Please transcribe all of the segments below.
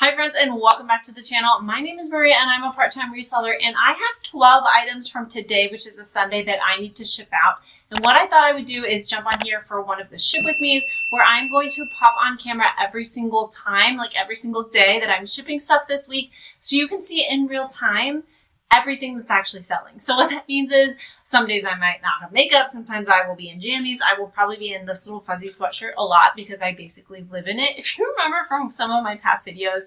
Hi friends, and welcome back to the channel. My name is Maria and I'm a part-time reseller, and I have 12 items from today, which is a Sunday, that I need to ship out. And what I thought I would do is jump on here for one of the ship with me's, where I'm going to pop on camera every single time, like every single day that I'm shipping stuff this week, so you can see in real time everything that's actually selling. So what that means is some days I might not have makeup, sometimes I will be in jammies, I will probably be in this little fuzzy sweatshirt a lot because I basically live in it, if you remember from some of my past videos.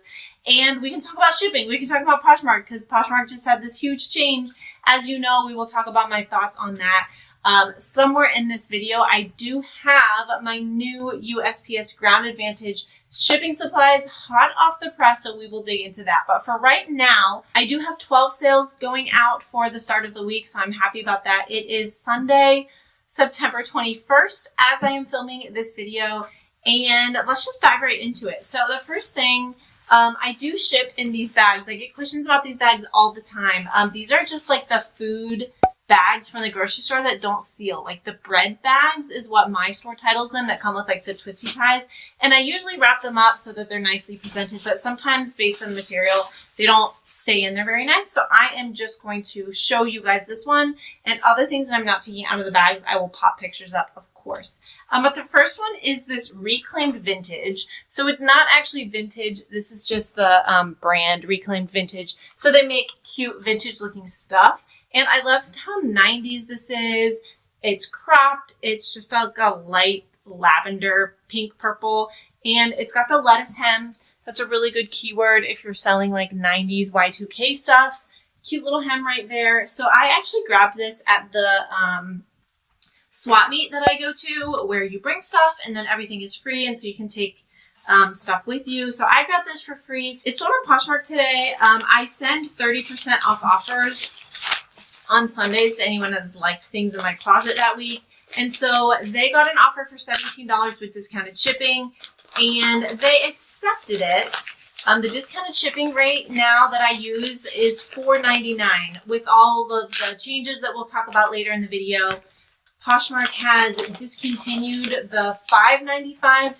And we can talk about shipping, we can talk about Poshmark, because Poshmark just had this huge change. As you know, we will talk about my thoughts on that. Somewhere in this video, I do have my new USPS Ground Advantage shipping supplies hot off the press, so we will dig into that. But for right now, I do have 12 sales going out for the start of the week, so I'm happy about that. It is Sunday, September 21st, as I am filming this video, and let's just dive right into it. So the first thing, I do ship in these bags. I get questions about these bags all the time. These are just like the food bags from the grocery store that don't seal. Like the bread bags is what my store titles them, that come with like the twisty ties. And I usually wrap them up so that they're nicely presented, but sometimes based on the material, they don't stay in there very nice. So I am just going to show you guys this one, and other things that I'm not taking out of the bags, I will pop pictures up, of course. But the first one is this reclaimed vintage. So it's not actually vintage. This is just the brand reclaimed vintage. So they make cute vintage looking stuff. And I love how 90s this is. It's cropped. It's just like a light lavender, pink, purple. And it's got the lettuce hem. That's a really good keyword if you're selling like 90s Y2K stuff. Cute little hem right there. So I actually grabbed this at the swap meet that I go to, where you bring stuff and then everything is free. And so you can take stuff with you. So I got this for free. It's sold on Poshmark today. I send 30% off offers on Sundays to anyone that's liked things in my closet that week. And so they got an offer for $17 with discounted shipping, and they accepted it. The discounted shipping rate now that I use is $4.99 with all of the changes that we'll talk about later in the video. Poshmark has discontinued the $5.95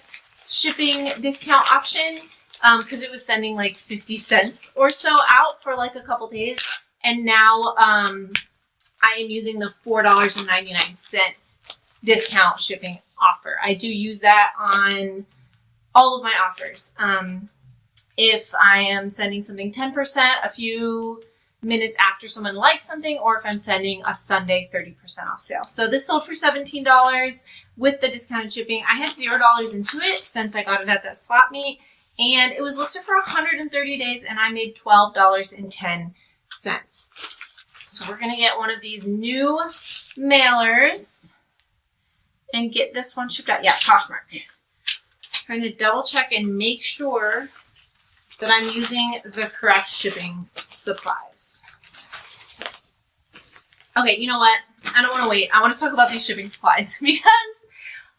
shipping discount option because it was sending like 50 cents or so out for like a couple days. And now I am using the $4.99 discount shipping offer. I do use that on all of my offers. If I am sending something 10% a few minutes after someone likes something, or if I'm sending a Sunday 30% off sale. So this sold for $17 with the discounted shipping. I had $0 into it since I got it at that swap meet, and it was listed for 130 days, and I made $12.10. So we're going to get one of these new mailers and get this one shipped out. Yeah, Poshmark. Trying to double check and make sure that I'm using the correct shipping supplies. Okay, you know what? I don't want to wait. I want to talk about these shipping supplies because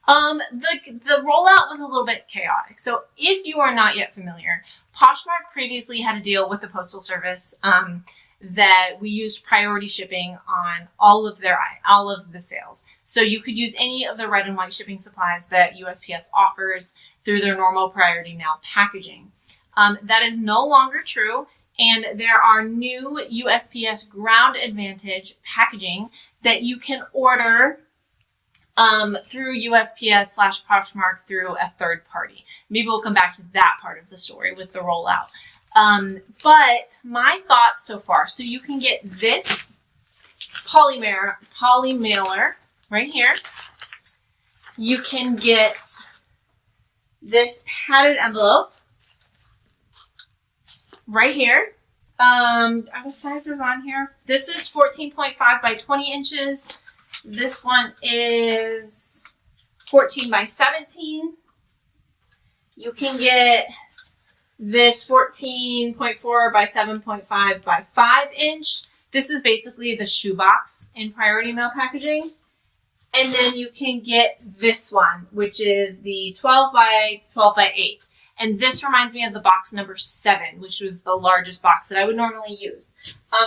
the rollout was a little bit chaotic. So if you are not yet familiar, Poshmark previously had a deal with the Postal Service that we used priority shipping on all of the sales. So you could use any of the red and white shipping supplies that USPS offers through their normal priority mail packaging. That is no longer true, and there are new USPS Ground Advantage packaging that you can order through USPS/Poshmark through a third party. Maybe we'll come back to that part of the story with the rollout. But my thoughts so far, so you can get this poly mailer right here. You can get this padded envelope right here. Are the sizes on here? This is 14.5 by 20 inches. This one is 14 by 17. You can get this 14.4 by 7.5 by 5 inch. This is basically the shoebox in priority mail packaging. And then you can get this one, which is the 12 by 12 by 8. And this reminds me of the box number 7, which was the largest box that I would normally use.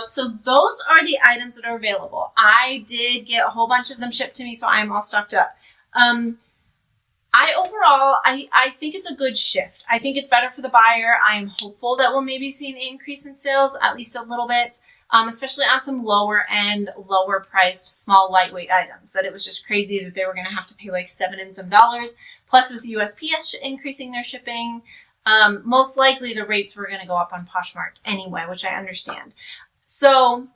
So those are the items that are available. I did get a whole bunch of them shipped to me, so I'm all stocked up. I think it's a good shift. I think it's better for the buyer. I'm hopeful that we'll maybe see an increase in sales, at least a little bit, especially on some lower end, lower priced, small, lightweight items. That it was just crazy that they were going to have to pay like $7 and some dollars. Plus with USPS increasing their shipping, most likely the rates were going to go up on Poshmark anyway, which I understand. So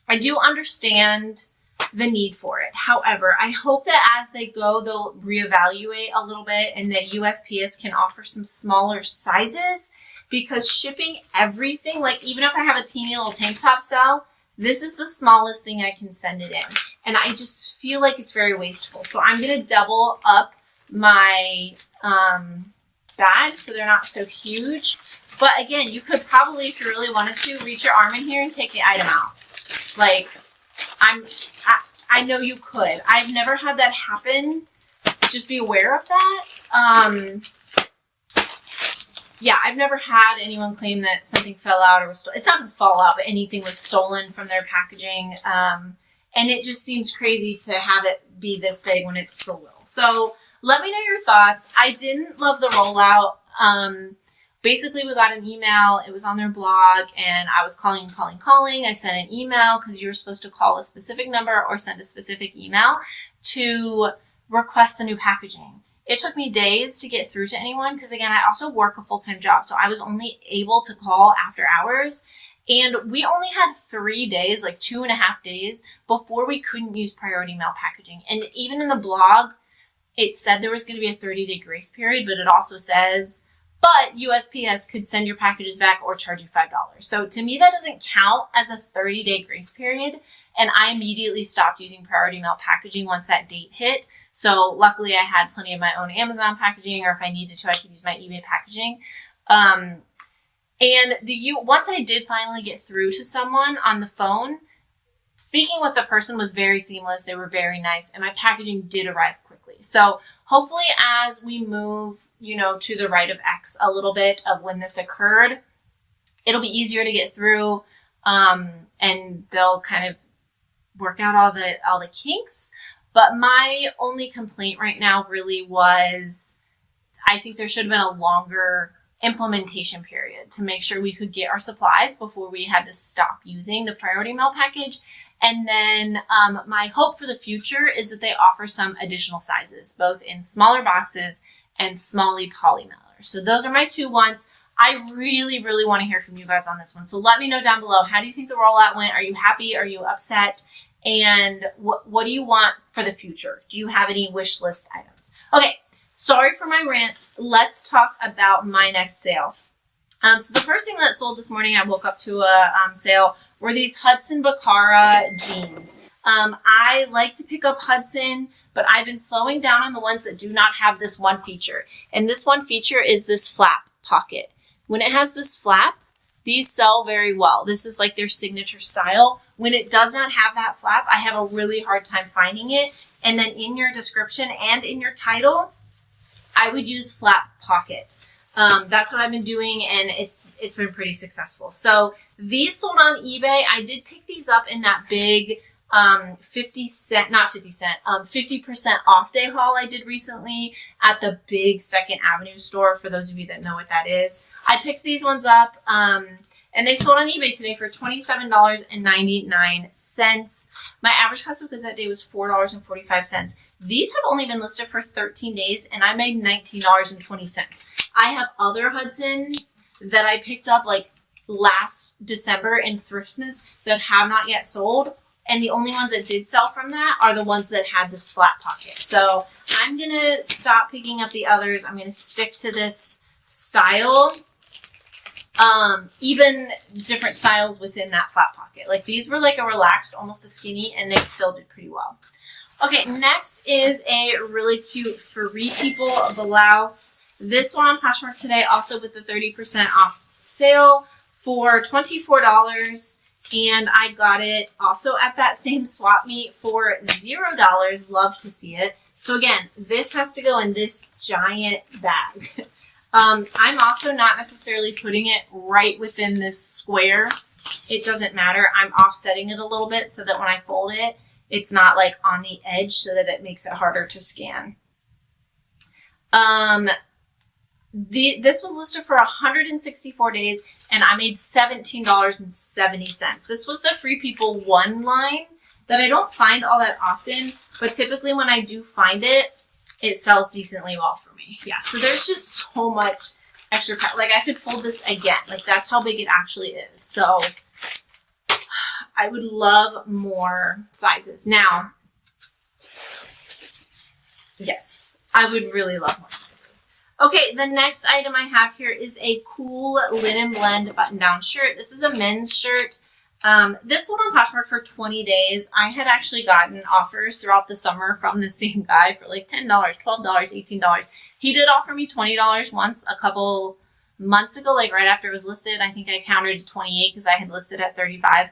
I do understand the need for it. However, I hope that as they go, they'll reevaluate a little bit and that USPS can offer some smaller sizes, because shipping everything, like even if I have a teeny little tank top sell, this is the smallest thing I can send it in. And I just feel like it's very wasteful. So I'm going to double up my bags so they're not so huge. But again, you could probably, if you really wanted to, reach your arm in here and take the item out. Like, I know you could. I've never had that happen. Just be aware of that. Yeah, I've never had anyone claim that something fell out or was stolen. It's not going to fall out, but anything was stolen from their packaging. And it just seems crazy to have it be this big when it's so little. So let me know your thoughts. I didn't love the rollout. Basically, we got an email. It was on their blog, and I was calling. I sent an email because you were supposed to call a specific number or send a specific email to request the new packaging. It took me days to get through to anyone because, again, I also work a full-time job, so I was only able to call after hours. And we only had 3 days, like 2.5 days, before we couldn't use priority mail packaging. And even in the blog, it said there was going to be a 30-day grace period, but it also says, but USPS could send your packages back or charge you $5. So to me, that doesn't count as a 30-day grace period. And I immediately stopped using priority mail packaging once that date hit. So luckily I had plenty of my own Amazon packaging, or if I needed to, I could use my eBay packaging. And once I did finally get through to someone on the phone, speaking with the person was very seamless. They were very nice, and my packaging did arrive quickly. So hopefully as we move, to the right of X a little bit of when this occurred, it'll be easier to get through, and they'll kind of work out all the kinks. But my only complaint right now really was, I think there should have been a longer implementation period to make sure we could get our supplies before we had to stop using the priority mail package. And then my hope for the future is that they offer some additional sizes, both in smaller boxes and smally poly mailers. So those are my 2 wants. I really, really want to hear from you guys on this one. So let me know down below. How do you think the rollout went? Are you happy? Are you upset? And what do you want for the future? Do you have any wish list items? Okay, sorry for my rant. Let's talk about my next sale. So the first thing that sold this morning, I woke up to a sale, were these Hudson Bacara jeans. I like to pick up Hudson, but I've been slowing down on the ones that do not have this one feature. And this one feature is this flap pocket. When it has this flap, these sell very well. This is like their signature style. When it does not have that flap, I have a really hard time finding it. And then in your description and in your title, I would use flap pocket. That's what I've been doing, and it's been pretty successful. So these sold on eBay. I did pick these up in that big 50% off day haul I did recently at the big 2nd Avenue store, for those of you that know what that is. I picked these ones up, and they sold on eBay today for $27.99. My average cost of goods that day was $4.45. These have only been listed for 13 days, and I made $19.20. I have other Hudsons that I picked up like last December in Thriftsmiths that have not yet sold. And the only ones that did sell from that are the ones that had this flat pocket. So I'm going to stop picking up the others. I'm going to stick to this style. Even different styles within that flat pocket. Like these were like a relaxed, almost a skinny, and they still did pretty well. Okay, next is a really cute Free People blouse. This one on Poshmark today, also with the 30% off sale for $24. And I got it also at that same swap meet for $0. Love to see it. So again, this has to go in this giant bag. I'm also not necessarily putting it right within this square. It doesn't matter. I'm offsetting it a little bit so that when I fold it, it's not like on the edge, so that it makes it harder to scan. This was listed for 164 days, and I made $17.70. This was the Free People one line that I don't find all that often, but typically when I do find it, it sells decently well for me. Yeah, so there's just so much extra. Like, I could fold this again. Like, that's how big it actually is. So I would love more sizes. Now, yes, I would really love more sizes. Okay, the next item I have here is a cool linen blend button-down shirt. This is a men's shirt. This one on Poshmark for 20 days. I had actually gotten offers throughout the summer from the same guy for like $10, $12, $18. He did offer me $20 once a couple months ago, like right after it was listed. I think I countered to 28 because I had listed at 35.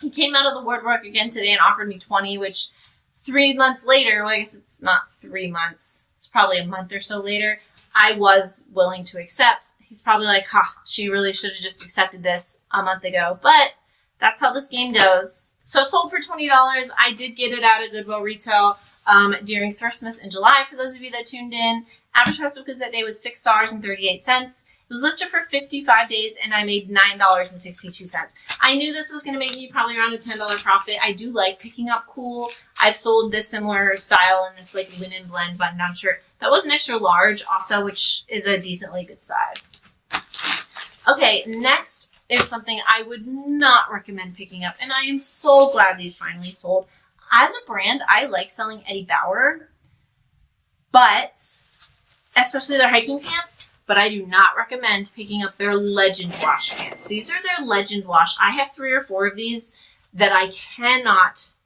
He came out of the woodwork again today and offered me 20, which 3 months later, well, I guess it's not 3 months, it's probably a month or so later, I was willing to accept. He's probably like, she really should have just accepted this a month ago. But that's how this game goes. So sold for $20. I did get it at a Goodwill retail during Christmas in July, for those of you that tuned in. Average price of goods that day was $6.38. It was listed for 55 days, and I made $9.62. I knew this was going to make me probably around a $10 profit. I do like picking up cool. I've sold this similar style in this like linen blend button-down shirt. That was an extra large also, which is a decently good size. Okay, next is something I would not recommend picking up, and I am so glad these finally sold. As a brand, I like selling Eddie Bauer, but especially their hiking pants, but I do not recommend picking up their Legend Wash pants. These are their Legend Wash. I have 3 or 4 of these that I cannot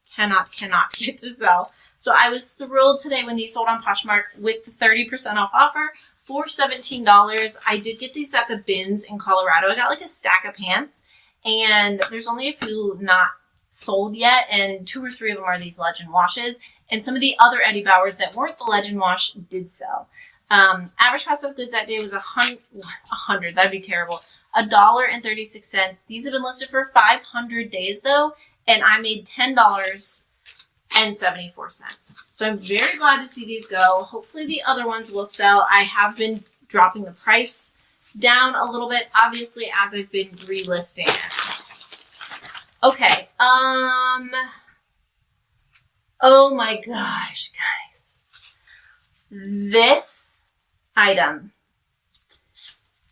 get to sell. So I was thrilled today when these sold on Poshmark with the 30% off offer for $17. I did get these at the bins in Colorado. I got like a stack of pants, and there's only a few not sold yet, and 2 or 3 of them are these Legend Washes, and some of the other Eddie Bauers that weren't the Legend Wash did sell. Average cost of goods that day was $100. That'd be terrible. $1.36. These have been listed for 500 days though, and I made $10.74. So I'm very glad to see these go. Hopefully the other ones will sell. I have been dropping the price down a little bit, obviously, as I've been relisting it. Okay. Oh my gosh, guys. This item.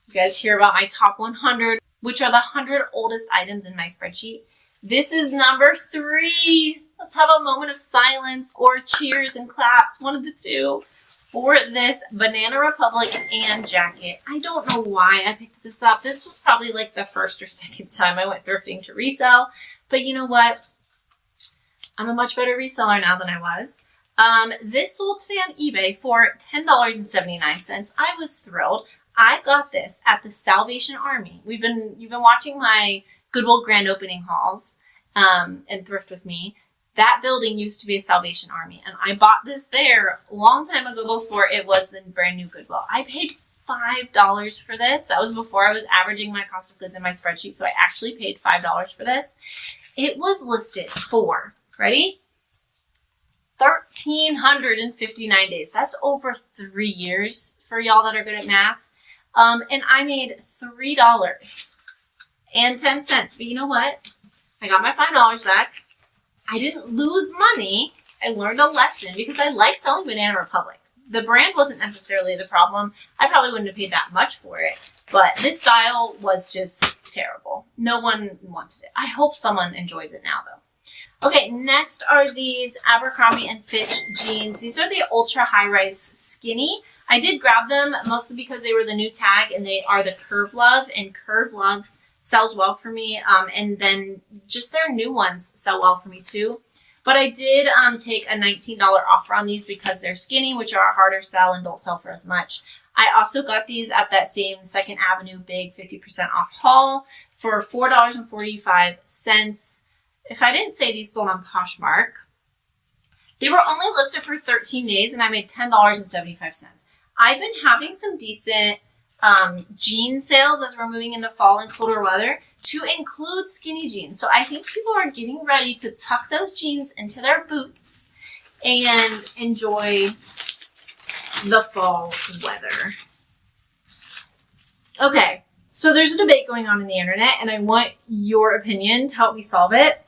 You guys hear about my top 100, which are the 100 oldest items in my spreadsheet. This is number 3. Let's have a moment of silence or cheers and claps, one of the two, for this Banana Republic and jacket. I don't know why I picked this up. This was probably like the first or second time I went thrifting to resell. But you know what? I'm a much better reseller now than I was. This sold today on eBay for $10.79. I was thrilled. I got this at the Salvation Army. You've been watching my Goodwill grand opening hauls and thrift with me. That building used to be a Salvation Army, and I bought this there a long time ago before it was the brand new Goodwill. I paid $5 for this. That was before I was averaging my cost of goods in my spreadsheet, so I actually paid $5 for this. It was listed for, ready? 1,359 days. That's over 3 years for y'all that are good at math. And I made $3.10. But you know what? I got my $5 back. I didn't lose money. I learned a lesson because I like selling Banana Republic. The brand wasn't necessarily the problem. I probably wouldn't have paid that much for it. But this style was just terrible. No one wanted it. I hope someone enjoys it now, though. Okay, next are these Abercrombie & Fitch jeans. These are the ultra high-rise skinny. I did grab them mostly because they were the new tag, and they are the Curve Love, and Curve Love sells well for me, and then just their new ones sell well for me too. But I did take a $19 offer on these because they're skinny, which are a harder sell and don't sell for as much. I also got these at that same 2nd Avenue big 50% off haul for $4.45. If I didn't say these sold on Poshmark, they were only listed for 13 days, and I made $10.75. I've been having some decent jean sales as we're moving into fall and colder weather to include skinny jeans. So I think people are getting ready to tuck those jeans into their boots and enjoy the fall weather. Okay, so there's a debate going on in the internet, and I want your opinion to help me solve it.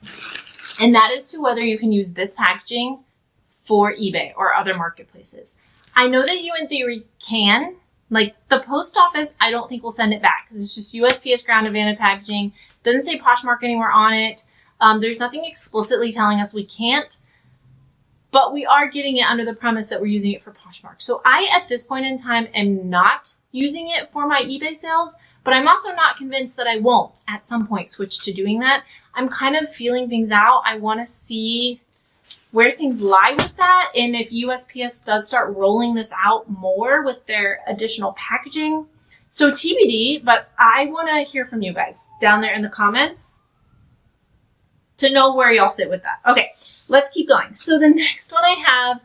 And that is to whether you can use this packaging for eBay or other marketplaces. I know that you in theory can. Like the post office, I don't think will send it back because it's just USPS Ground Advantage packaging. Doesn't say Poshmark anywhere on it. There's nothing explicitly telling us we can't. But we are getting it under the premise that we're using it for Poshmark. So I, at this point in time, am not using it for my eBay sales, but I'm also not convinced that I won't at some point switch to doing that. I'm kind of feeling things out. I want to see where things lie with that, and if USPS does start rolling this out more with their additional packaging. So TBD, but I want to hear from you guys down there in the comments to know where y'all sit with that. Okay, let's keep going. So the next one I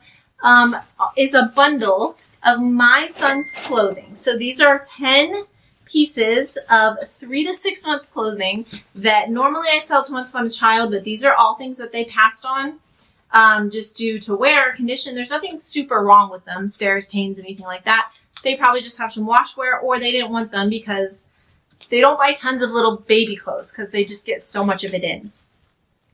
have is a bundle of my son's clothing. So these are 10 pieces of 3 to 6 month clothing that normally I sell to Once Upon a Child, but these are all things that they passed on just due to wear or condition. There's nothing super wrong with them, stains, stains, anything like that. They probably just have some wash wear, or they didn't want them because they don't buy tons of little baby clothes because they just get so much of it in.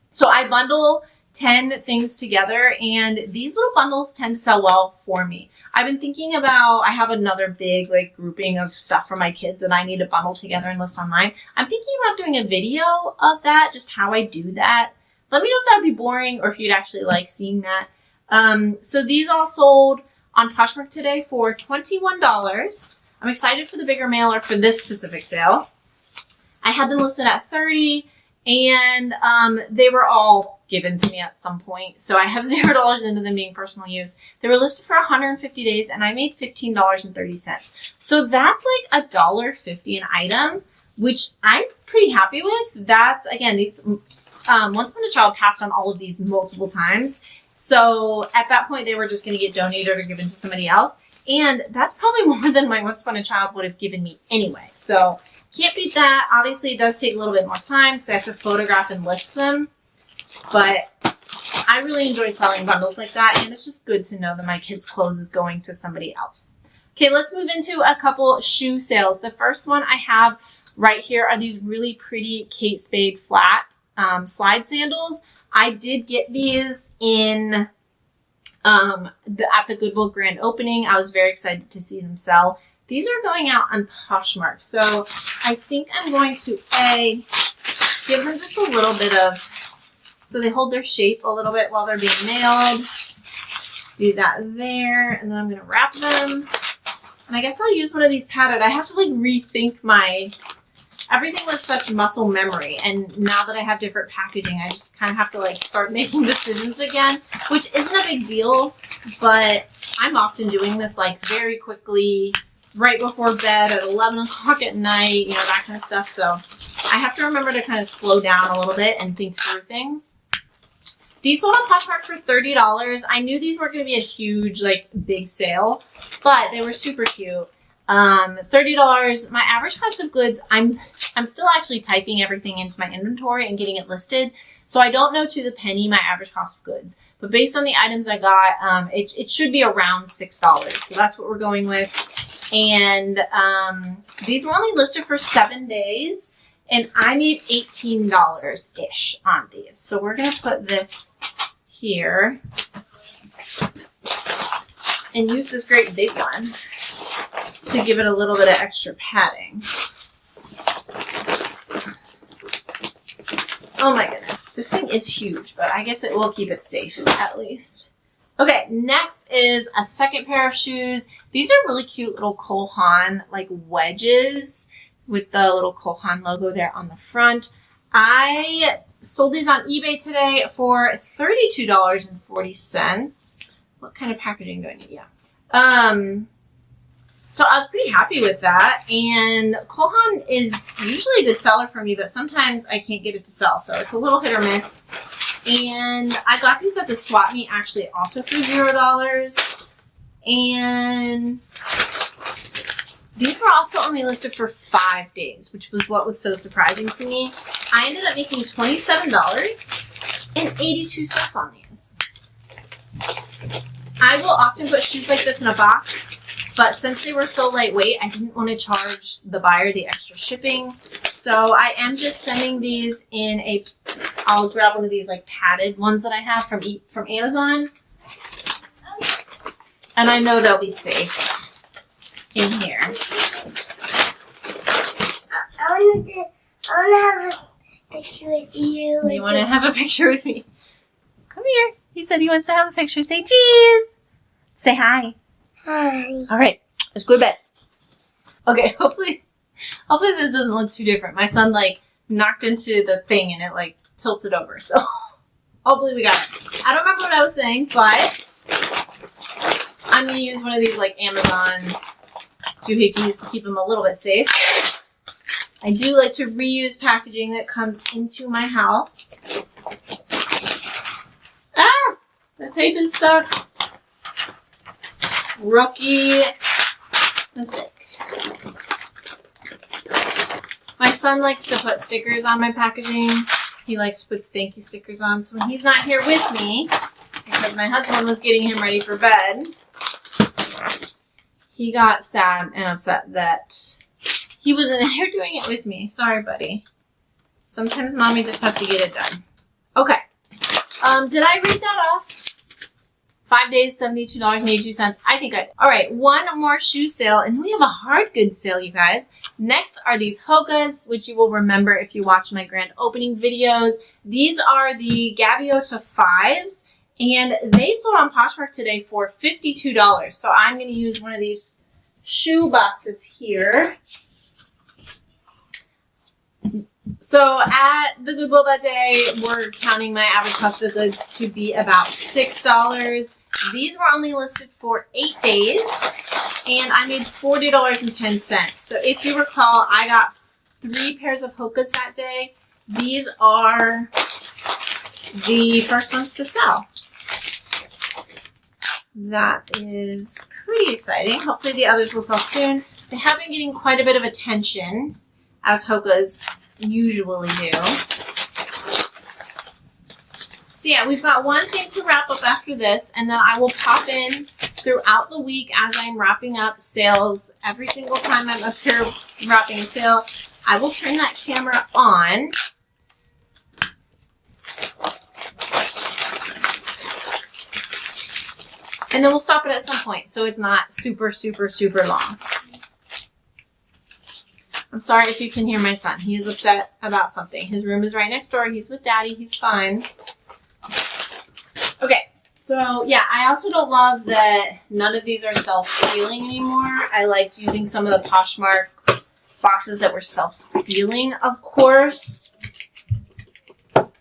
So I bundle 10 things together, and these little bundles tend to sell well for me. I've been thinking about, I have another big like grouping of stuff for my kids that I need to bundle together and list online. I'm thinking about doing a video of that, just how I do that. Let me know if that would be boring or if you'd actually like seeing that. So these all sold on Poshmark today for $21. I'm excited for the bigger mailer for this specific sale. I had them listed at $30, and they were all given to me at some point. So I have $0 into them being personal use. They were listed for 150 days, and I made $15.30. So that's like $1.50 an item, which I'm pretty happy with. That's, again, these Once Upon a Child passed on all of these multiple times. So at that point, they were just going to get donated or given to somebody else. And that's probably more than my Once Upon a Child would have given me anyway. So can't beat that. Obviously, it does take a little bit more time because I have to photograph and list them. But I really enjoy selling bundles like that. And it's just good to know that my kids' clothes is going to somebody else. Okay, let's move into a couple shoe sales. The first one I have right here are these really pretty Kate Spade flat slide sandals. I did get these in at the Goodwill grand opening. I was very excited to see them sell. These are going out on Poshmark. So I think I'm going to give them just a little bit of, so they hold their shape a little bit while they're being mailed. Do that there, and then I'm going to wrap them. And I guess I'll use one of these padded. I have to like rethink everything was such muscle memory, and now that I have different packaging, I just kind of have to like start making decisions again, which isn't a big deal, but I'm often doing this like very quickly, right before bed at 11 o'clock at night, you know, that kind of stuff. So I have to remember to kind of slow down a little bit and think through things. These sold on Poshmark for $30. I knew these weren't going to be a huge, like, big sale, but they were super cute. $30. My average cost of goods, I'm still actually typing everything into my inventory and getting it listed. So I don't know to the penny my average cost of goods, but based on the items I got, it should be around $6. So that's what we're going with. And, these were only listed for 7 days, and I made $18-ish on these. So we're going to put this here and use this great big one to give it a little bit of extra padding. Oh my goodness. This thing is huge, but I guess it will keep it safe at least. Okay, next is a second pair of shoes. These are really cute little Cole Haan like wedges with the little Cole Haan logo there on the front. I sold these on eBay today for $32.40. What kind of packaging do I need? Yeah. So I was pretty happy with that, and Cole Haan is usually a good seller for me, but sometimes I can't get it to sell, so it's a little hit or miss. And I got these at the swap meet actually also for $0, and these were also only listed for 5 days, which was what was so surprising to me. I ended up making $27.82 on these. I will often put shoes like this in a box But since they were so lightweight, I didn't want to charge the buyer the extra shipping. So I am just sending these in a, I'll grab one of these like padded ones that I have from Amazon. And I know they'll be safe in here. I want to have a picture with you. You want to have a picture with me? Come here. He said he wants to have a picture. Say cheese. Say hi. Hi. All right. Let's go to bed. Okay. Hopefully this doesn't look too different. My son like knocked into the thing and it like tilted over. So hopefully we got it. I don't remember what I was saying, but I'm going to use one of these like Amazon doohickeys to keep them a little bit safe. I do like to reuse packaging that comes into my house. Ah! The tape is stuck. Rookie mistake. My son likes to put stickers on my packaging. He likes to put thank you stickers on. So when he's not here with me, because my husband was getting him ready for bed, he got sad and upset that he wasn't here doing it with me. Sorry, buddy. Sometimes mommy just has to get it done. Okay. Did I read that off? 5 days, $72.82. I think I did. All right, one more shoe sale, and then we have a hard goods sale, you guys. Next are these Hokas, which you will remember if you watch my grand opening videos. These are the Gaviota 5s, and they sold on Poshmark today for $52. So I'm going to use one of these shoe boxes here. So at the Goodwill that day, we're counting my average cost of goods to be about $6. These were only listed for 8 days, and I made $40.10. So if you recall, I got 3 pairs of Hokas that day. These are the first ones to sell. That is pretty exciting. Hopefully the others will sell soon. They have been getting quite a bit of attention, as Hokas usually do. So yeah, we've got one thing to wrap up after this, and then I will pop in throughout the week as I'm wrapping up sales. Every single time I'm up here wrapping a sale, I will turn that camera on. And then we'll stop it at some point so it's not super, super, super long. I'm sorry if you can hear my son. He is upset about something. His room is right next door. He's with Daddy. He's fine. Okay, so yeah, I also don't love that none of these are self-sealing anymore. I liked using some of the Poshmark boxes that were self-sealing, of course. And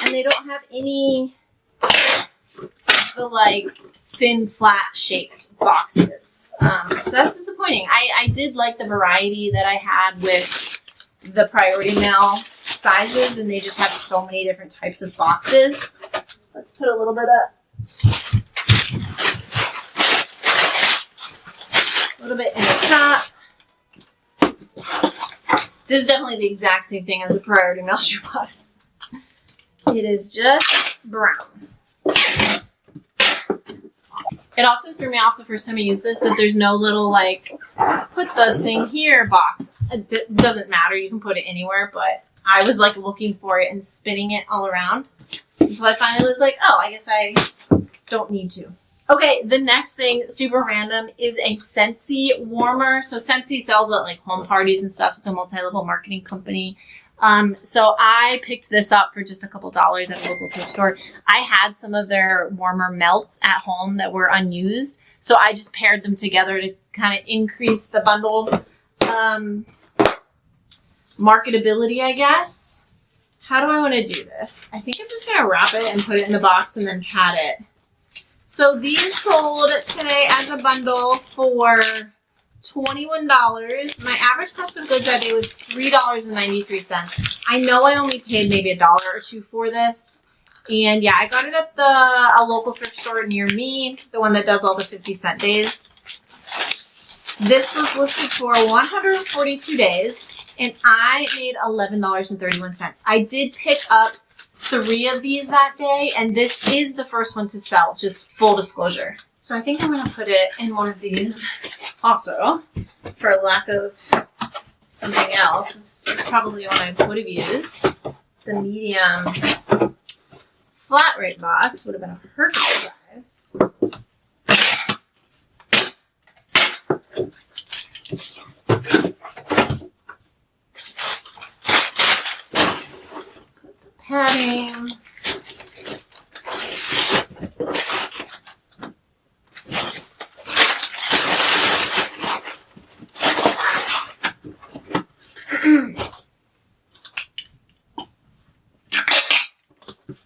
they don't have any of the like thin, flat shaped boxes. So that's disappointing. I did like the variety that I had with the priority mail sizes, and they just have so many different types of boxes. Let's put a little bit in the top. This is definitely the exact same thing as a priority mail shoebox. It is just brown. It also threw me off the first time I used this that there's no little like put the thing here box. It doesn't matter, you can put it anywhere, but I was like looking for it and spinning it all around. So I finally was like, oh, I guess I don't need to. Okay, the next thing, super random, is a Scentsy warmer. So Scentsy sells at like home parties and stuff. It's a multi-level marketing company. So I picked this up for just a couple dollars at a local thrift store. I had some of their warmer melts at home that were unused. So I just paired them together to kind of increase the bundle marketability, I guess. How do I want to do this? I think I'm just going to wrap it and put it in the box and then pat it. So these sold today as a bundle for $21. My average cost of goods that day was $3.93. I know I only paid maybe $1 or $2 for this. And yeah, I got it at a local thrift store near me, the one that does all the 50-cent days. This was listed for 142 days. And I made $11.31. I did pick up 3 of these that day, and this is the first one to sell, just full disclosure. So I think I'm going to put it in one of these also, for lack of something else. This is probably what I would have used. The medium flat rate box would have been a perfect size. Put some padding.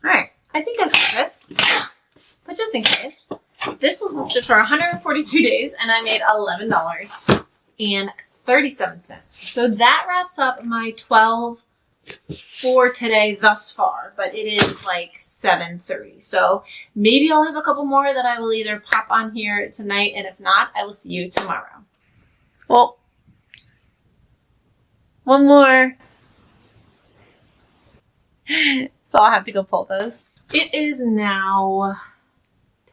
Alright, I think I said this, but just in case, this was listed for 142 days and I made $11.37. So that wraps up my 12 for today thus far, but it is like 7:30. So maybe I'll have a couple more that I will either pop on here tonight, and if not, I will see you tomorrow. Well, one more. So I'll have to go pull those. It is now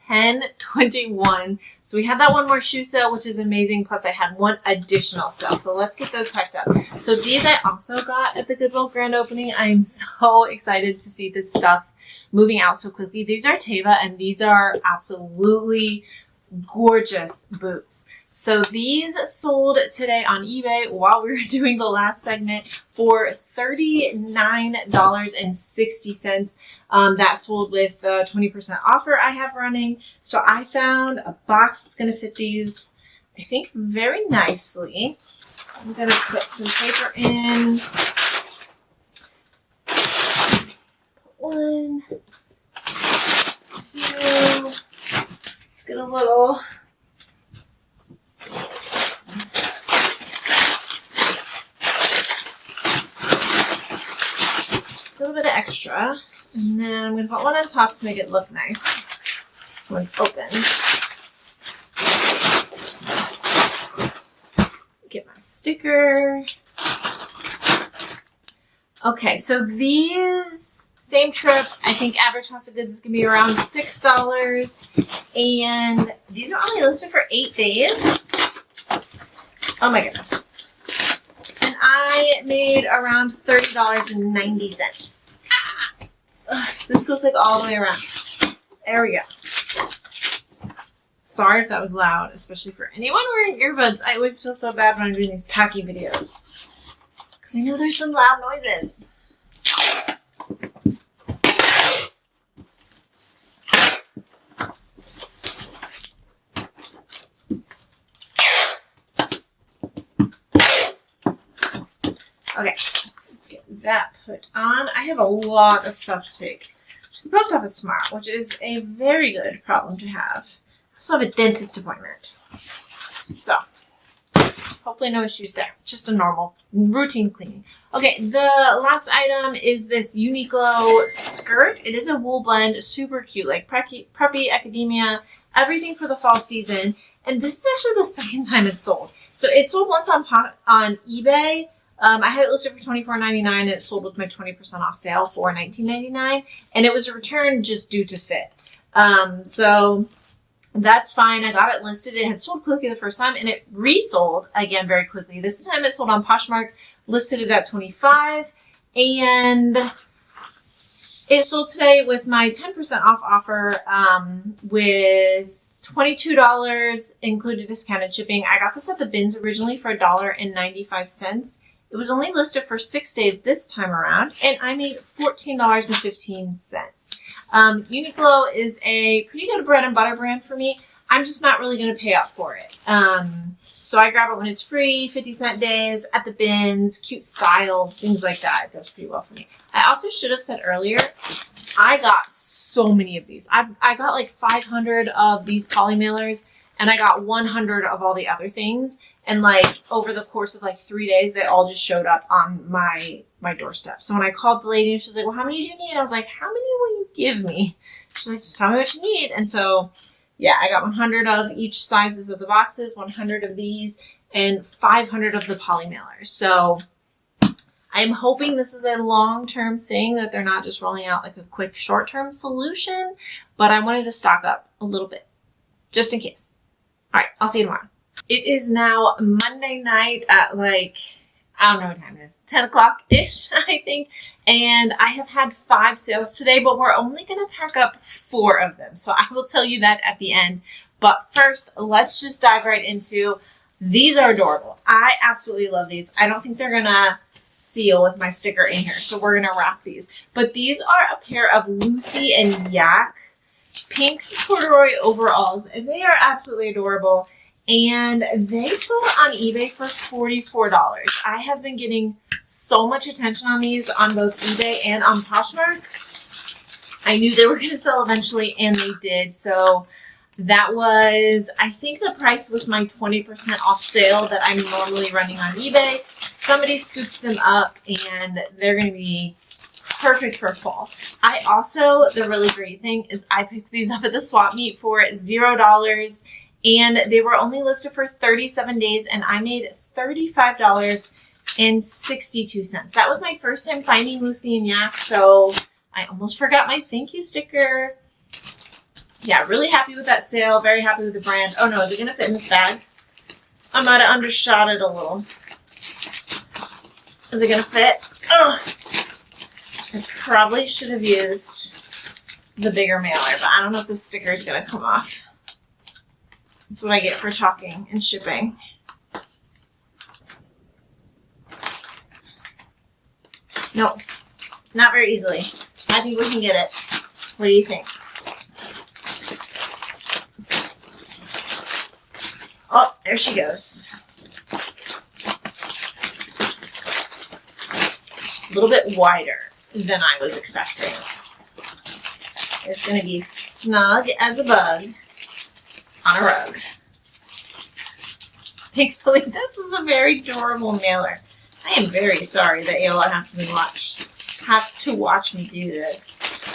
10:21. So we had that one more shoe sale, which is amazing. Plus I had one additional sale. So let's get those packed up. So these I also got at the Goodwill grand opening. I am so excited to see this stuff moving out so quickly. These are Teva, and these are absolutely gorgeous boots. So these sold today on eBay while we were doing the last segment for $39.60. That sold with the 20% offer I have running. So I found a box that's going to fit these, I think, very nicely. I'm going to put some paper in. One, two. Let's get a little... little bit of extra, and then I'm going to put one on top to make it look nice when it's open. Get my sticker. Okay, so these, same trip, I think average cost of goods is going to be around $6, and these are only listed for 8 days. Oh my goodness. And I made around $30.90. This goes like all the way around. There we go. Sorry if that was loud, especially for anyone wearing earbuds. I always feel so bad when I'm doing these packing videos, because I know there's some loud noises. Okay, let's get that put on. I have a lot of stuff to take to the post office tomorrow, which is a very good problem to have. I also have a dentist appointment. So, hopefully no issues there. Just a normal routine cleaning. Okay, the last item is this Uniqlo skirt. It is a wool blend, super cute, like preppy academia, everything for the fall season. And this is actually the second time it's sold. So it sold once on eBay. I had it listed for $24.99 and it sold with my 20% off sale for $19.99, and it was a return just due to fit. So that's fine. I got it listed. It had sold quickly the first time, and it resold again very quickly. This time it sold on Poshmark, listed it at $25, and it sold today with my 10% off offer with $22 included discounted shipping. I got this at the bins originally for $1.95. It was only listed for 6 days this time around, and I made $14.15. Uniqlo is a pretty good bread and butter brand for me. I'm just not really going to pay up for it. So I grab it when it's free, 50-cent days, at the bins, cute styles, things like that. It does pretty well for me. I also should have said earlier, I got so many of these. I got like 500 of these poly mailers, and I got 100 of all the other things. And like over the course of like 3 days, they all just showed up on my doorstep. So when I called the lady, she's like, well, how many do you need? I was like, how many will you give me? She's like, just tell me what you need. And so, yeah, I got 100 of each sizes of the boxes, 100 of these, and 500 of the poly mailers. So I'm hoping this is a long-term thing, that they're not just rolling out like a quick short-term solution, but I wanted to stock up a little bit just in case. All right, I'll see you tomorrow. It is now Monday night at like, I don't know what time it is, 10 o'clock-ish, I think. And I have had 5 sales today, but we're only going to pack up 4 of them. So I will tell you that at the end. But first, let's just dive right into, these are adorable. I absolutely love these. I don't think they're going to seal with my sticker in here, so we're going to wrap these. But these are a pair of Lucy and Yak pink corduroy overalls, and they are absolutely adorable. And they sold on eBay for $44. I have been getting so much attention on these on both eBay and on Poshmark. I knew they were going to sell eventually, and they did. So that was, I think, the price with my 20% off sale that I'm normally running on eBay. Somebody scooped them up, and they're going to be perfect for fall. I also, the really great thing is I picked these up at the swap meet for $0. And they were only listed for 37 days, and I made $35.62. That was my first time finding Lucy and Yak, so I almost forgot my thank you sticker. Yeah, really happy with that sale. Very happy with the brand. Oh no, is it going to fit in this bag? I might have undershot it a little. Is it going to fit? Oh, I probably should have used the bigger mailer, but I don't know if the sticker is going to come off. That's what I get for talking and shipping. No, not very easily. I think we can get it. What do you think? Oh, there she goes. A little bit wider than I was expecting. It's going to be snug as a bug on a rug. Thankfully, this is a very durable mailer. I am very sorry that you'll have to watch me do this.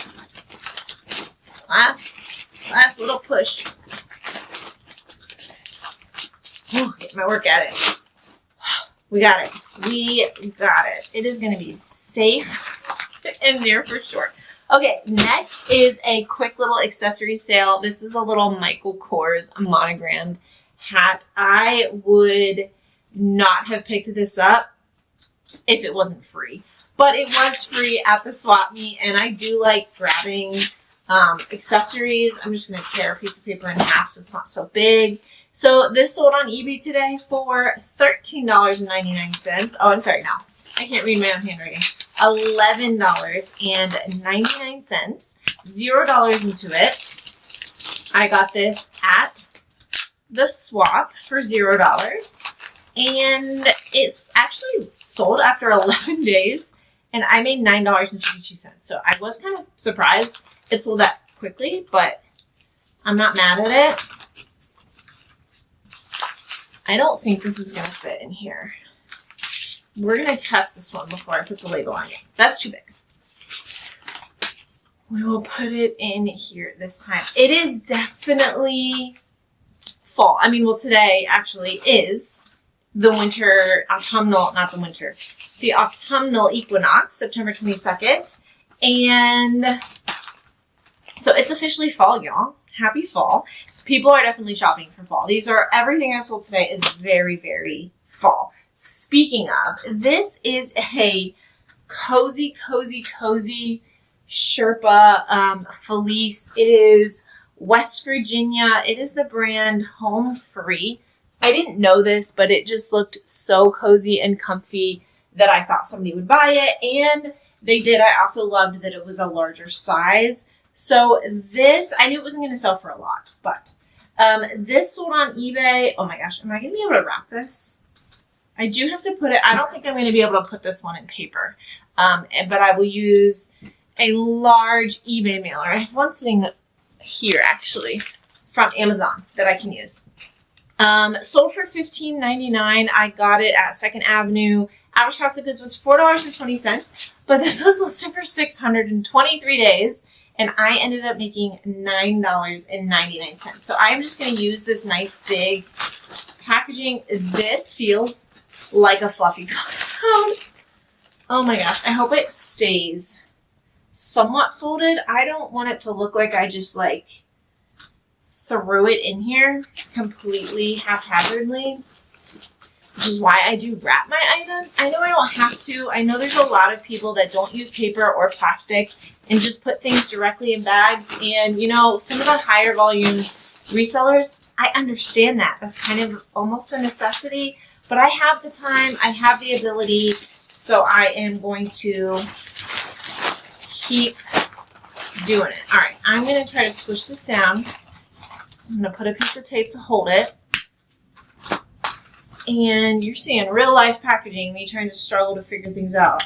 Last little push. Ooh, get my work at it. We got it. We got it. It is going to be safe in there for sure. Okay, next is a quick little accessory sale. This is a little Michael Kors monogrammed hat. I would not have picked this up if it wasn't free, but it was free at the swap meet, and I do like grabbing accessories. I'm just going to tear a piece of paper in half so it's not so big. So this sold on eBay today for $13.99. Oh, I'm sorry, no. I can't read my own handwriting. $11.99. $0 into it. I got this at the swap for $0. And it's actually sold after 11 days. And I made $9.52. So I was kind of surprised it sold that quickly, but I'm not mad at it. I don't think this is going to fit in here. We're going to test this one before I put the label on it. That's too big. We will put it in here this time. It is definitely fall. I mean, well, today actually is the autumnal equinox, September 22nd. And so it's officially fall, y'all. Happy fall. People are definitely shopping for fall. Everything I sold today is very, very fall. Speaking of, this is a cozy Sherpa fleece. It is West Virginia. It is the brand Home Free. I didn't know this, but it just looked so cozy and comfy that I thought somebody would buy it, and they did. I also loved that it was a larger size. So this, I knew it wasn't going to sell for a lot, but this sold on eBay. Oh my gosh, am I going to be able to wrap this? I do have to put it, I don't think I'm going to be able to put this one in paper, but I will use a large eBay mailer. I have one sitting here actually from Amazon that I can use. Sold for $15.99. I got it at 2nd Avenue. Average cost of goods was $4.20, but this was listed for 623 days. And I ended up making $9.99. So I'm just going to use this nice big packaging. This feels like a fluffy cloud. Oh my gosh. I hope it stays somewhat folded. I don't want it to look like I just threw it in here completely haphazardly, which is why I do wrap my items. I know I don't have to. I know there's a lot of people that don't use paper or plastic and just put things directly in bags. And, you know, some of the higher volume resellers, I understand that. That's kind of almost a necessity. But I have the time. I have the ability. So I am going to keep doing it. All right, I'm going to try to squish this down. I'm going to put a piece of tape to hold it. And you're seeing real life packaging, me trying to struggle to figure things out.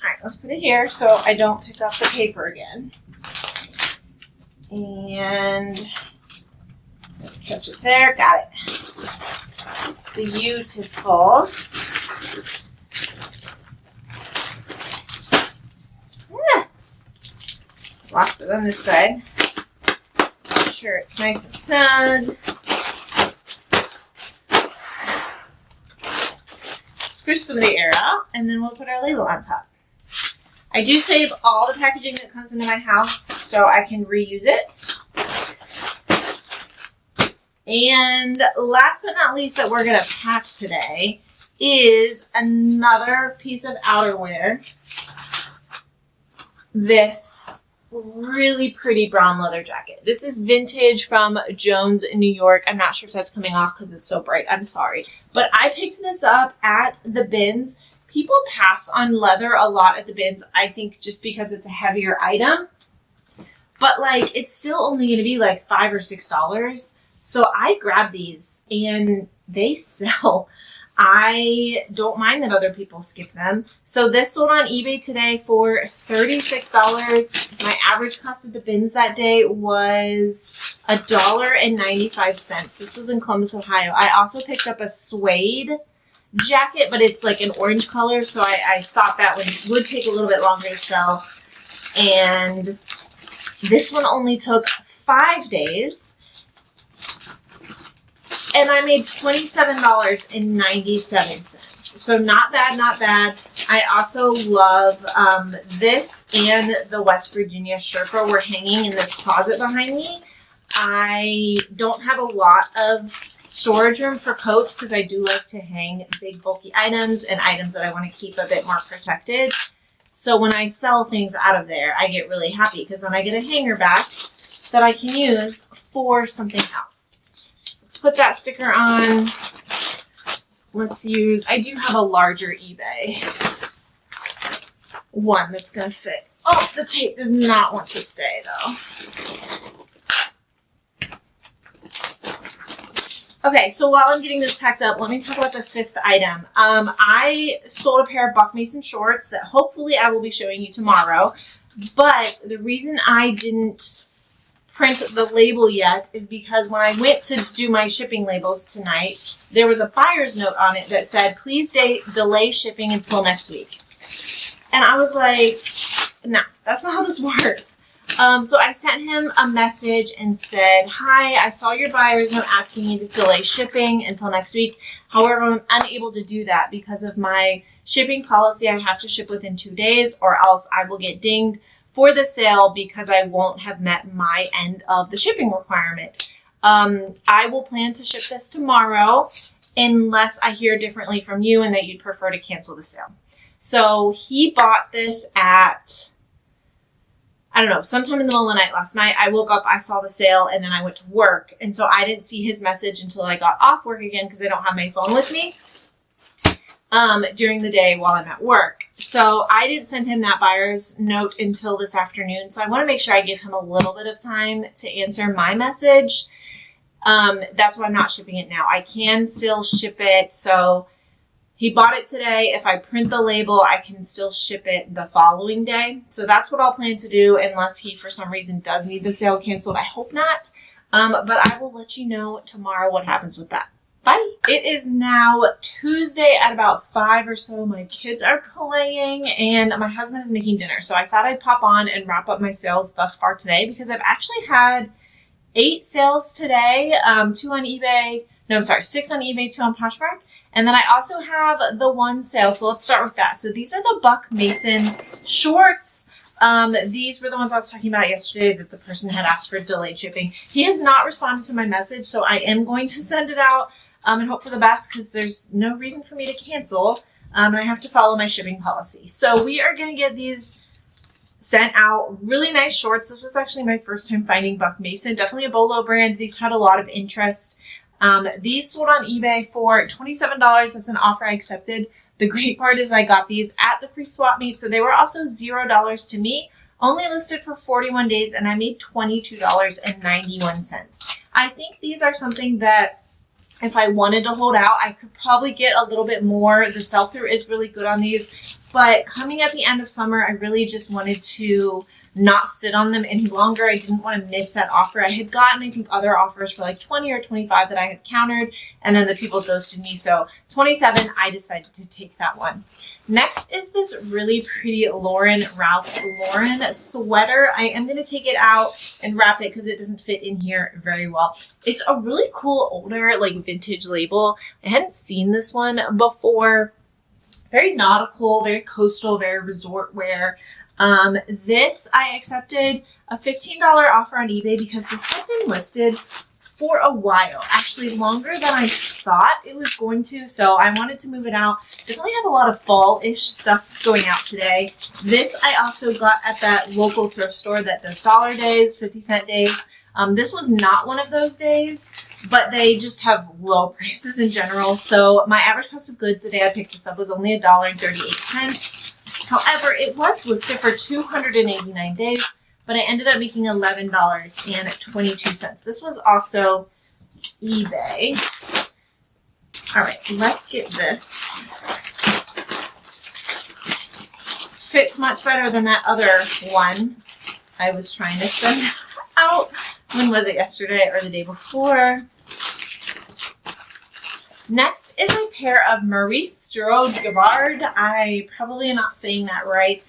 All right, let's put it here so I don't pick up the paper again. And catch it there. Got it. Beautiful. Lost it on this side. Make sure it's nice and snug. Squish some of the air out, and then we'll put our label on top. I do save all the packaging that comes into my house so I can reuse it. And last but not least that we're going to pack today is another piece of outerwear. This really pretty brown leather jacket. This is vintage from Jones in New York. I'm not sure if that's coming off because it's so bright. I'm sorry. But I picked this up at the bins. People pass on leather a lot at the bins, I think, just because it's a heavier item. But, like, it's still only going to be like $5 or $6. So I grabbed these and they sell. I don't mind that other people skip them. So this sold on eBay today for $36. My average cost at the bins that day was $1.95. This was in Columbus, Ohio. I also picked up a suede jacket, but it's like an orange color. So I thought that would take a little bit longer to sell. And this one only took 5 days. And I made $27.97. So not bad, not bad. I also love this and the West Virginia Sherpa were hanging in this closet behind me. I don't have a lot of storage room for coats because I do like to hang big bulky items and items that I want to keep a bit more protected. So when I sell things out of there, I get really happy because then I get a hanger back that I can use for something else. Put that sticker on. Let's use, I do have a larger eBay one that's going to fit. Oh, the tape does not want to stay though. Okay, so while I'm getting this packed up, let me talk about the fifth item. I sold a pair of Buck Mason shorts that hopefully I will be showing you tomorrow. But the reason I didn't print the label yet is because when I went to do my shipping labels tonight, there was a buyer's note on it that said, please delay shipping until next week. And I was like, nah, that's not how this works. So I sent him a message and said, hi, I saw your buyer's note asking you to delay shipping until next week. However, I'm unable to do that because of my shipping policy. I have to ship within 2 days or else I will get dinged for the sale because I won't have met my end of the shipping requirement. I will plan to ship this tomorrow unless I hear differently from you and that you'd prefer to cancel the sale. So he bought this at, I don't know, sometime in the middle of the night last night. I woke up, I saw the sale, and then I went to work. And so I didn't see his message until I got off work again because I don't have my phone with me during the day while I'm at work. So I didn't send him that buyer's note until this afternoon. So I want to make sure I give him a little bit of time to answer my message. That's why I'm not shipping it now. I can still ship it. So he bought it today. If I print the label, I can still ship it the following day. So that's what I'll plan to do unless he, for some reason, does need the sale canceled. I hope not. But I will let you know tomorrow what happens with that. Bye. It is now Tuesday at about 5 or so. My kids are playing and my husband is making dinner. So I thought I'd pop on and wrap up my sales thus far today because I've actually had 8 sales today. 6 on eBay, 2 on Poshmark. And then I also have the one sale. So let's start with that. So these are the Buck Mason shorts. These were the ones I was talking about yesterday that the person had asked for delayed shipping. He has not responded to my message, so I am going to send it out and hope for the best because there's no reason for me to cancel. And I have to follow my shipping policy. So we are going to get these sent out. Really nice shorts. This was actually my first time finding Buck Mason. Definitely a Bolo brand. These had a lot of interest. These sold on eBay for $27. That's an offer I accepted. The great part is I got these at the free swap meet, so they were also $0 to me. Only listed for 41 days, and I made $22.91. I think these are something that if I wanted to hold out, I could probably get a little bit more. The sell-through is really good on these, but coming at the end of summer, I really just wanted to not sit on them any longer. I didn't want to miss that offer. I had gotten, I think, other offers for like 20 or 25 that I had countered, and then the people ghosted me. So 27, I decided to take that one. Next is this really pretty Ralph Lauren sweater. I am going to take it out and wrap it because it doesn't fit in here very well. It's a really cool older like vintage label. I hadn't seen this one before. Very nautical, very coastal, very resort wear. This I accepted a $15 offer on eBay because this had been listed for a while, actually longer than I thought it was going to. So I wanted to move it out. Definitely have a lot of fall-ish stuff going out today. This I also got at that local thrift store that does dollar days, 50-cent days. This was not one of those days, but they just have low prices in general. So my average cost of goods the day I picked this up was only $1.38. However, it was listed for 289 days, but I ended up making $11.22. This was also eBay. All right, let's get this. Fits much better than that other one I was trying to send out. When was it? Yesterday or the day before? Next is a pair of Maurice Gavard. I probably am not saying that right.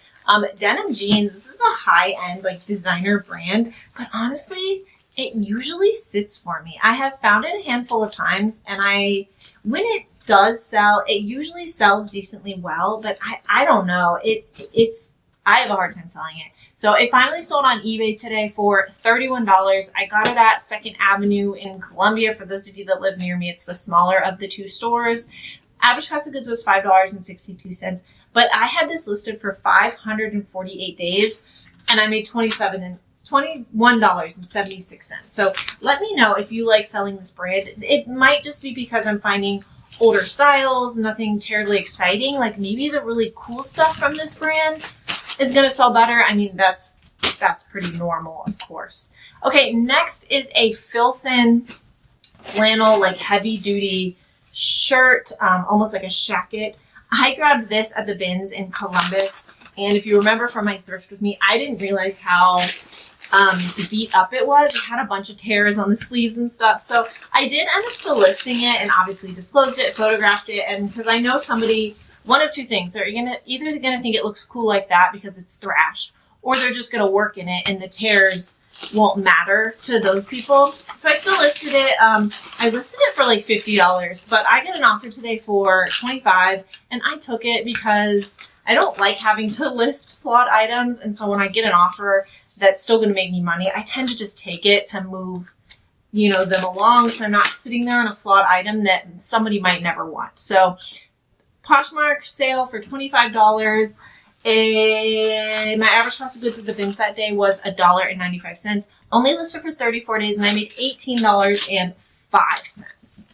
Denim jeans. This is a high-end like designer brand, but honestly, it usually sits for me. I have found it a handful of times, and when it does sell, it usually sells decently well, but I don't know. I have a hard time selling it. So it finally sold on eBay today for $31. I got it at 2nd Avenue in Columbia. For those of you that live near me, it's the smaller of the two stores. Average cost of goods was $5.62, but I had this listed for 548 days, and I made $21.76. So let me know if you like selling this brand. It might just be because I'm finding older styles, nothing terribly exciting. Like maybe the really cool stuff from this brand is going to sell better. I mean, that's pretty normal, of course. Okay, next is a Filson flannel, like heavy duty shirt, almost like a shacket. I grabbed this at the bins in Columbus, and if you remember from my thrift with me, I didn't realize how beat up it was. It had a bunch of tears on the sleeves and stuff. So I did end up still listing it and obviously disclosed it, photographed it, and because I know somebody, one of two things, they're either gonna think it looks cool like that because it's thrashed, or they're just gonna work in it and the tears won't matter to those people. So I still listed it. I listed it for like $50, but I got an offer today for $25, and I took it because I don't like having to list flawed items, and so when I get an offer that's still going to make me money, I tend to just take it to move, them along, so I'm not sitting there on a flawed item that somebody might never want. So Poshmark sale for $25. My average cost of goods at the bins that day was $1.95. Only listed for 34 days, and I made $18.05.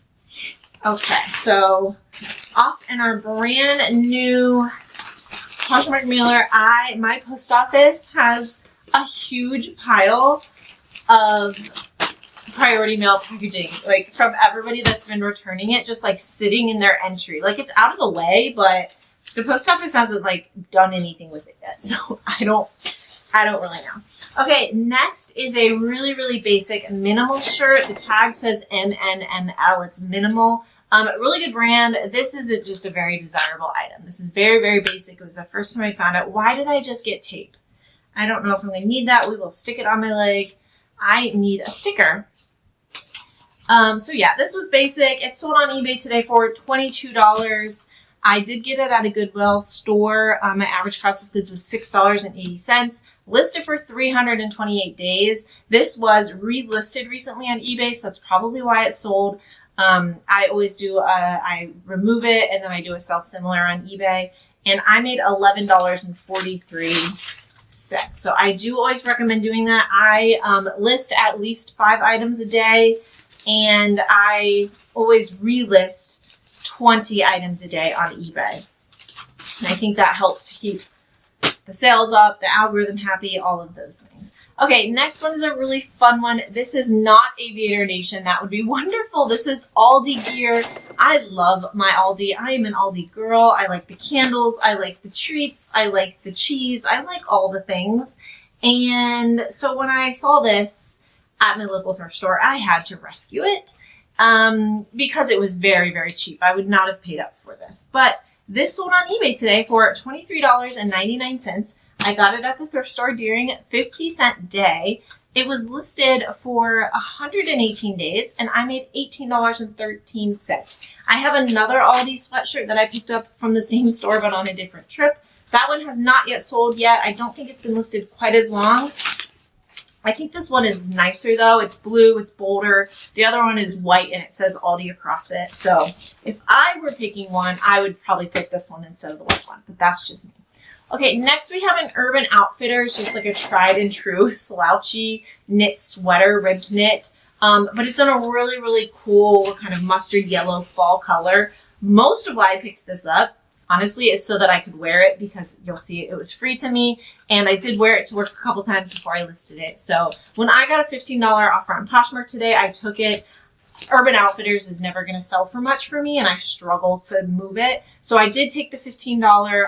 Okay, so off in our brand new Poshmark mailer, my post office has a huge pile of priority mail packaging, like from everybody that's been returning it, just like sitting in their entry. Like it's out of the way, but the post office hasn't like done anything with it yet. So I don't really know. Okay, next is a really, really basic minimal shirt. The tag says MNML. It's minimal. Really good brand. This isn't just a very desirable item. This is very, very basic. It was the first time I found out. Why did I just get tape? I don't know if I'm going to need that. We will stick it on my leg. I need a sticker. So yeah, this was basic. It sold on eBay today for $22. I did get it at a Goodwill store. My average cost of goods was $6.80. Listed for 328 days. This was relisted recently on eBay, so that's probably why it sold. I always do, I remove it and then I do a sell similar on eBay, and I made $11.43. So I do always recommend doing that. I list at least 5 items a day, and I always relist 20 items a day on eBay. And I think that helps to keep the sales up, the algorithm happy, all of those things. Okay, next one is a really fun one. This is not Aviator Nation. That would be wonderful. This is Aldi gear. I love my Aldi. I am an Aldi girl. I like the candles. I like the treats. I like the cheese. I like all the things. And so when I saw this at my local thrift store, I had to rescue it because it was very, very cheap. I would not have paid up for this. But this sold on eBay today for $23.99. I got it at the thrift store during 50-cent day. It was listed for 118 days, and I made $18.13. I have another Aldi sweatshirt that I picked up from the same store, but on a different trip. That one has not yet sold yet. I don't think it's been listed quite as long. I think this one is nicer though. It's blue, it's bolder. The other one is white and it says Aldi across it. So if I were picking one, I would probably pick this one instead of the white one, but that's just me. Okay, next we have an Urban Outfitters, just like a tried and true slouchy knit sweater, ribbed knit. But it's in a really, really cool kind of mustard yellow fall color. Most of why I picked this up, honestly, is so that I could wear it, because you'll see it was free to me, and I did wear it to work a couple times before I listed it. So when I got a $15 offer on Poshmark today, I took it. Urban Outfitters is never going to sell for much for me, and I struggle to move it. So I did take the $15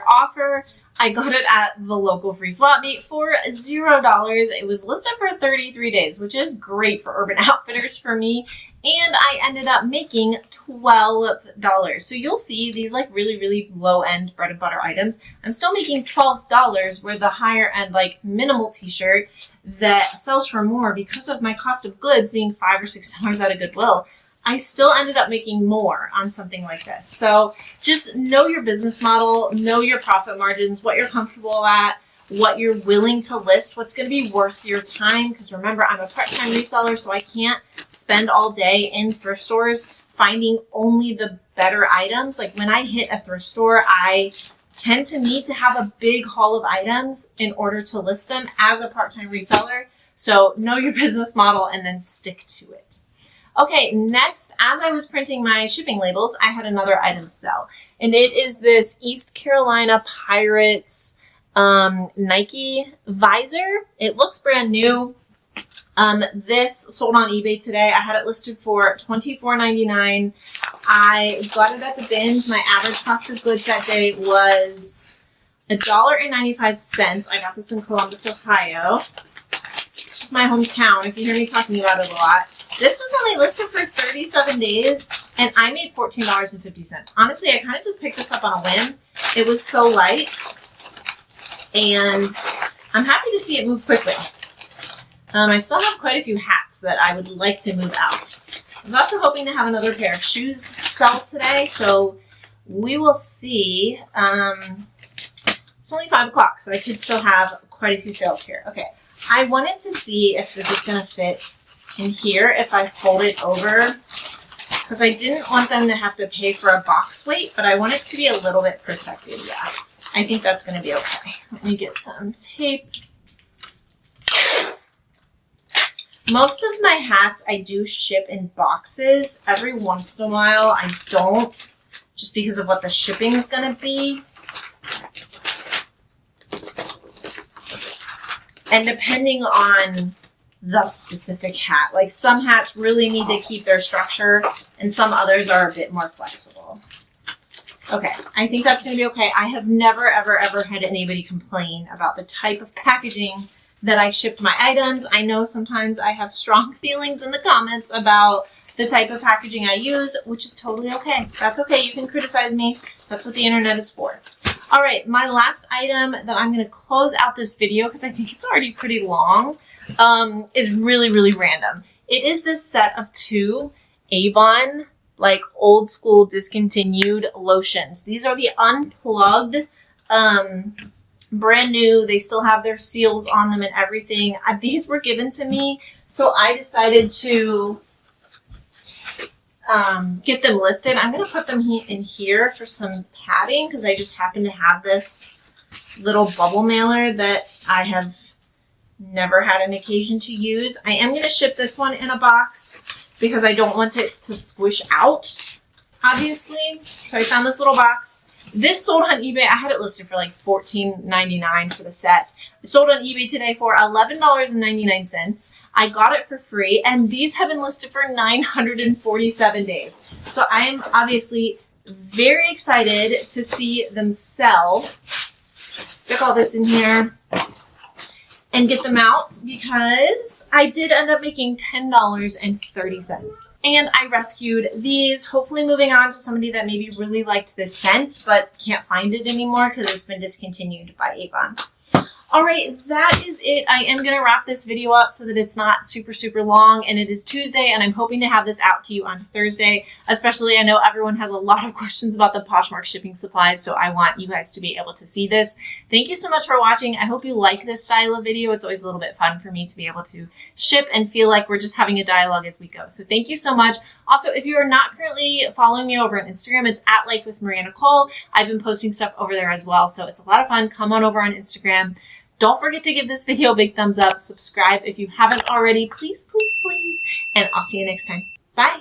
offer. I got it at the local free swap meet for $0. It was listed for 33 days, which is great for Urban Outfitters for me. And I ended up making $12. So you'll see these like really, really low end bread and butter items. I'm still making $12, where the higher end like minimal t-shirt that sells for more because of my cost of goods being $5 or $6 at a Goodwill, I still ended up making more on something like this. So just know your business model, know your profit margins, what you're comfortable at, what you're willing to list, what's going to be worth your time. Because remember, I'm a part-time reseller, so I can't spend all day in thrift stores finding only the better items. Like when I hit a thrift store, I tend to need to have a big haul of items in order to list them as a part-time reseller. So know your business model and then stick to it. Okay, next, as I was printing my shipping labels, I had another item to sell. And it is this East Carolina Pirates Nike visor. It looks brand new. This sold on eBay today. I had it listed for $24.99. I got it at the bins. My average cost of goods that day was $1.95. I got this in Columbus, Ohio, which is my hometown, if you hear me talking about it a lot. This was only listed for 37 days, and I made $14.50. Honestly, I kind of just picked this up on a whim. It was so light, and I'm happy to see it move quickly. I still have quite a few hats that I would like to move out. I was also hoping to have another pair of shoes sell today, so we will see. It's only 5 o'clock, so I could still have quite a few sales here. Okay, I wanted to see if this is going to fit in here if I fold it over, because I didn't want them to have to pay for a box weight, but I want it to be a little bit protected. Yeah, I think that's going to be okay. Let me get some tape. Most of my hats I do ship in boxes. Every once in a while I don't, just because of what the shipping is going to be. And depending on the specific hat. Like some hats really need to keep their structure and some others are a bit more flexible. Okay, I think that's going to be okay. I have never, ever, ever had anybody complain about the type of packaging that I shipped my items. I know sometimes I have strong feelings in the comments about the type of packaging I use, which is totally okay. That's okay. You can criticize me. That's what the internet is for. All right, my last item that I'm going to close out this video, because I think it's already pretty long, is really, really random. It is this set of 2 Avon like old school discontinued lotions. These are the unplugged, brand new. They still have their seals on them and everything. These were given to me, so I decided to get them listed. I'm going to put them in here for some padding because I just happen to have this little bubble mailer that I have never had an occasion to use. I am going to ship this one in a box because I don't want it to squish out, obviously. So I found this little box. This sold on eBay. I had it listed for like $14.99 for the set. It sold on eBay today for $11.99. I got it for free, and these have been listed for 947 days. So I am obviously very excited to see them sell. Stick all this in here and get them out because I did end up making $10.30. And I rescued these, hopefully moving on to somebody that maybe really liked this scent but can't find it anymore because it's been discontinued by Avon. All right, that is it. I am going to wrap this video up so that it's not super, super long, and it is Tuesday, and I'm hoping to have this out to you on Thursday. Especially, I know everyone has a lot of questions about the Poshmark shipping supplies, so I want you guys to be able to see this. Thank you so much for watching. I hope you like this style of video. It's always a little bit fun for me to be able to ship and feel like we're just having a dialogue as we go. So thank you so much. Also, if you are not currently following me over on Instagram, it's at Life with Maria Nicole. I've been posting stuff over there as well, so it's a lot of fun. Come on over on Instagram. Don't forget to give this video a big thumbs up. Subscribe if you haven't already. Please, please, please. And I'll see you next time. Bye.